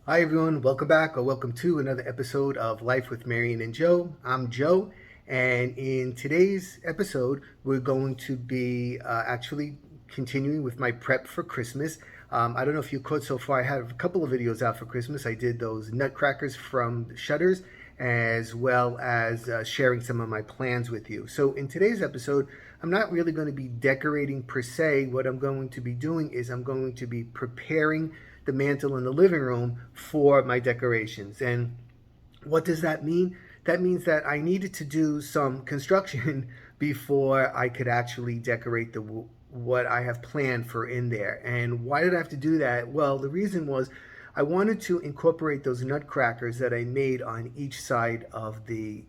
Hi everyone, welcome back or welcome to another episode of Life with Marion and Joe. I'm Joe, and in today's episode, we're going to be actually continuing with my prep for Christmas. I don't know if you caught so far, I have a couple of videos out for Christmas. I did those Nutcrackers from Shutters, as well as sharing some of my plans with you. So in today's episode, I'm not really going to be decorating per se. What I'm going to be doing is I'm going to be preparing the mantle in the living room for my decorations. And what does that mean? That means that I needed to do some construction before I could actually decorate the what I have planned for in there. And why did I have to do that? Well, the reason was I wanted to incorporate those nutcrackers that I made on each side of the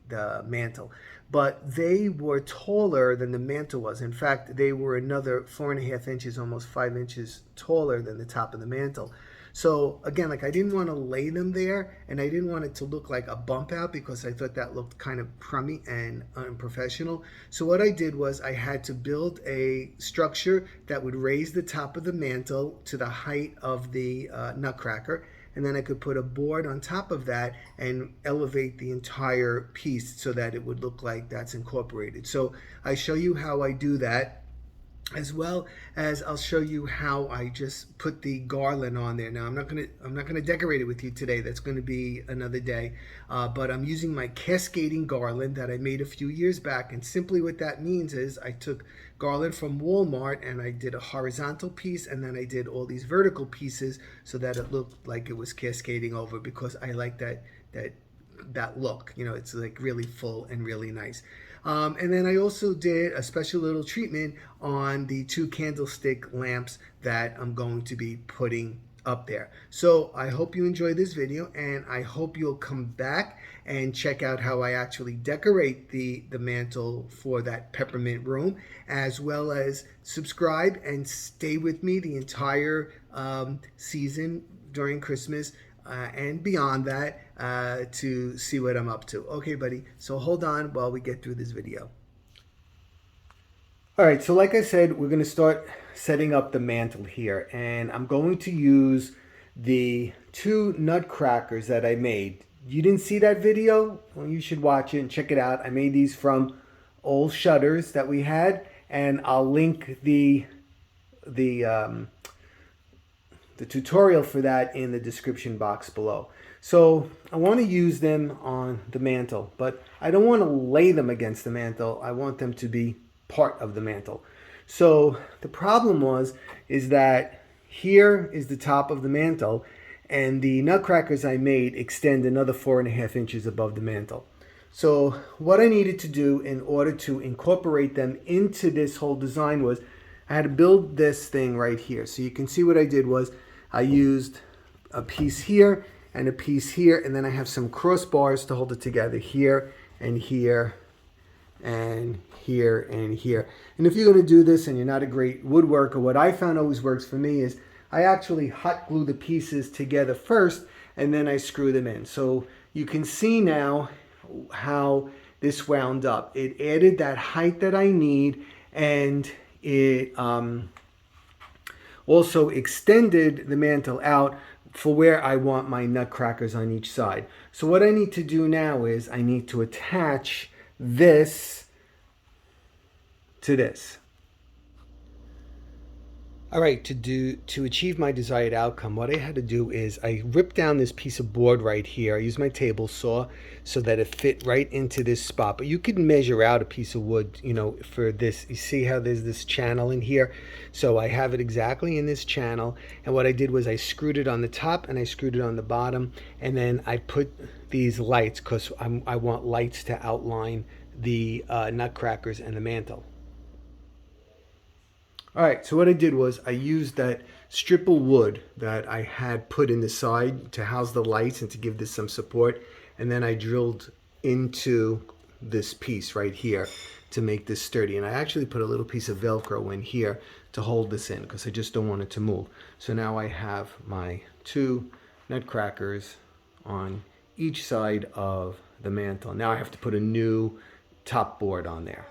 mantle. But they were taller than the mantle was. In fact, they were another 4.5 inches, almost 5 inches taller than the top of the mantle. So again, like I didn't want to lay them there, and I didn't want it to look like a bump out because I thought that looked kind of crummy and unprofessional. So what I did was I had to build a structure that would raise the top of the mantle to the height of the nutcracker, and then I could put a board on top of that and elevate the entire piece so that it would look like that's incorporated. So I show you how I do that, as well as I'll show you how I just put the garland on there. Now I'm not gonna decorate it with you today. That's going to be another day. But I'm using my cascading garland that I made a few years back, and simply what that means is I took garland from Walmart and I did a horizontal piece, and then I did all these vertical pieces so that it looked like it was cascading over, because I like that look. You know, it's like really full and really nice. And then I also did a special little treatment on the two candlestick lamps that I'm going to be putting up there. So I hope you enjoy this video, and I hope you'll come back and check out how I actually decorate the mantle for that peppermint room, as well as subscribe and stay with me the entire season during Christmas and beyond that to see what I'm up to. Okay, buddy, so hold on while we get through this video. All right, so like I said, we're going to start setting up the mantle here, and I'm going to use the two nutcrackers that I made. You didn't see that video? Well, you should watch it and check it out. I made these from old shutters that we had, and I'll link the the tutorial for that in the description box below. So I want to use them on the mantle, but I don't want to lay them against the mantle. I want them to be part of the mantle. So the problem is that here is the top of the mantle, and the nutcrackers I made extend another 4.5 inches above the mantle. So what I needed to do in order to incorporate them into this whole design was I had to build this thing right here. So you can see what I did was I used a piece here and a piece here, and then I have some crossbars to hold it together here and here and here and here. And if you're going to do this and you're not a great woodworker, what I found always works for me is I actually hot glue the pieces together first, and then I screw them in. So you can see now how this wound up. It added that height that I need, and it also extended the mantle out for where I want my nutcrackers on each side. So what I need to do now is I need to attach this to this. All right, to achieve my desired outcome, what I had to do is I ripped down this piece of board right here. I used my table saw so that it fit right into this spot. But you could measure out a piece of wood, you know, for this. You see how there's this channel in here? So I have it exactly in this channel. And what I did was I screwed it on the top and I screwed it on the bottom. And then I put these lights, because I want lights to outline the nutcrackers and the mantle. All right, so what I did was I used that strip of wood that I had put in the side to house the lights and to give this some support, and then I drilled into this piece right here to make this sturdy. And I actually put a little piece of Velcro in here to hold this in because I just don't want it to move. So now I have my two nutcrackers on each side of the mantle. Now I have to put a new top board on there.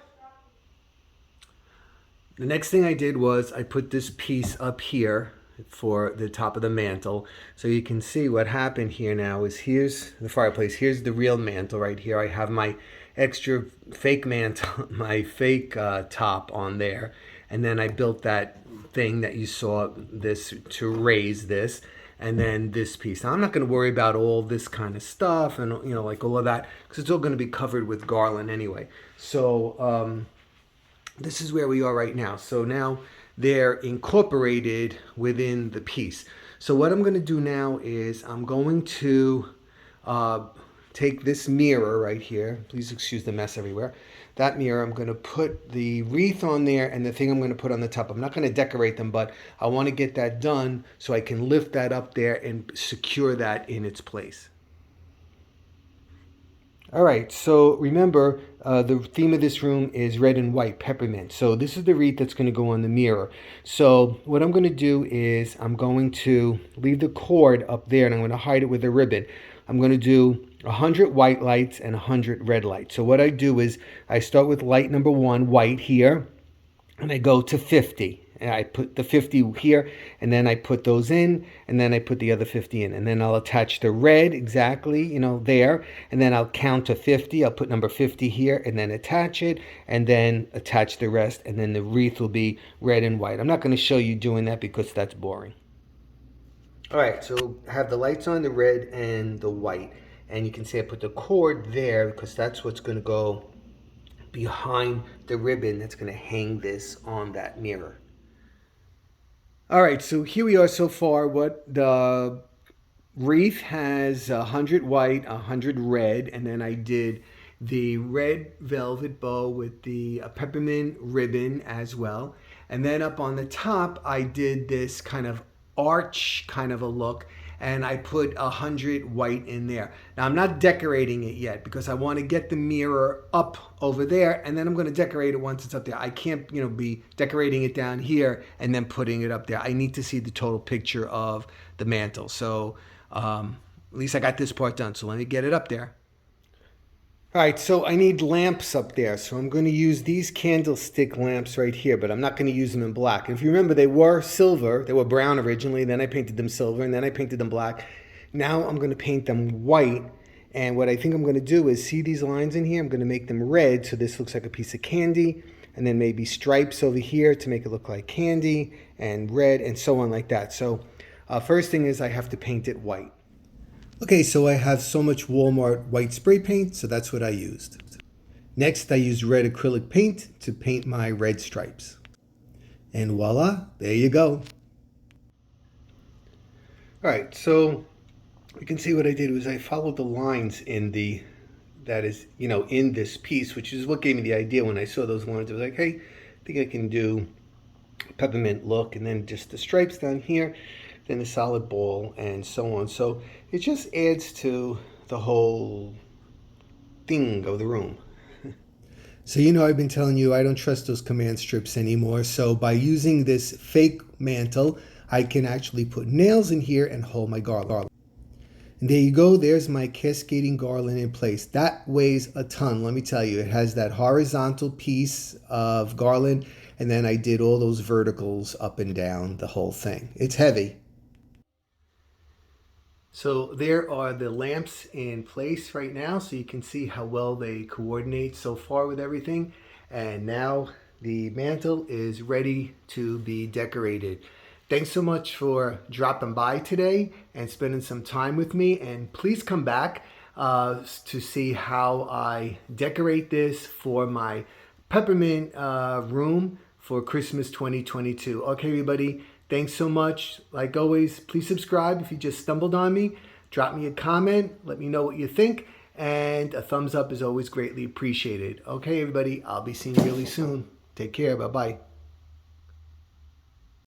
The next thing I did was I put this piece up here for the top of the mantle. So you can see what happened here now is here's the fireplace. Here's the real mantle right here. I have my extra fake mantle, my fake top on there. And then I built that thing that you saw this to raise this. And then this piece. Now I'm not going to worry about all this kind of stuff and like all of that because it's all going to be covered with garland anyway. So this is where we are right now. So now they're incorporated within the piece. So what I'm going to do now is I'm going to take this mirror right here. Please excuse the mess everywhere. That mirror, I'm going to put the wreath on there and the thing I'm going to put on the top. I'm not going to decorate them, but I want to get that done so I can lift that up there and secure that in its place. All right, so remember, the theme of this room is red and white, peppermint. So this is the wreath that's going to go on the mirror. So what I'm going to do is I'm going to leave the cord up there and I'm going to hide it with a ribbon. I'm going to do 100 white lights and 100 red lights. So what I do is I start with light number 1, white here, and I go to 50. And I put the 50 here, and then I put those in, and then I put the other 50 in. And then I'll attach the red exactly, there. And then I'll count to 50. I'll put number 50 here, and then attach it, and then attach the rest. And then the wreath will be red and white. I'm not going to show you doing that because that's boring. All right, so I have the lights on, the red and the white. And you can see I put the cord there because that's what's going to go behind the ribbon that's going to hang this on that mirror. All right, so here we are so far. What the wreath has 100 white, 100 red, and then I did the red velvet bow with the peppermint ribbon as well. And then up on the top, I did this kind of arch kind of a look, and I put 100 white in there. Now I'm not decorating it yet because I want to get the mirror up over there, and then I'm going to decorate it once it's up there. I can't, be decorating it down here and then putting it up there. I need to see the total picture of the mantle. So at least I got this part done. So let me get it up there. All right, so I need lamps up there. So I'm going to use these candlestick lamps right here, but I'm not going to use them in black. If you remember, they were silver. They were brown originally. Then I painted them silver, and then I painted them black. Now I'm going to paint them white. And what I think I'm going to do is see these lines in here. I'm going to make them red, so this looks like a piece of candy. And then maybe stripes over here to make it look like candy, and red, and so on like that. So first thing is I have to paint it white. Okay, so I have so much Walmart white spray paint, so that's what I used. Next, I used red acrylic paint to paint my red stripes. And voila, there you go. All right, so you can see what I did was I followed the lines in in this piece, which is what gave me the idea when I saw those lines. I was like, hey, I think I can do a peppermint look, and then just the stripes down here, then the solid ball, and so on. So it just adds to the whole thing of the room. So I've been telling you I don't trust those command strips anymore. So by using this fake mantle, I can actually put nails in here and hold my garland. And there you go. There's my cascading garland in place. That weighs a ton, let me tell you. It has that horizontal piece of garland, and then I did all those verticals up and down the whole thing. It's heavy. So there are the lamps in place right now, so you can see how well they coordinate so far with everything. And now the mantle is ready to be decorated. Thanks so much for dropping by today and spending some time with me. And please come back to see how I decorate this for my peppermint room for Christmas 2022. Okay, everybody. Thanks so much. Like always, please subscribe if you just stumbled on me. Drop me a comment. Let me know what you think. And a thumbs up is always greatly appreciated. Okay, everybody. I'll be seeing you really soon. Take care. Bye-bye.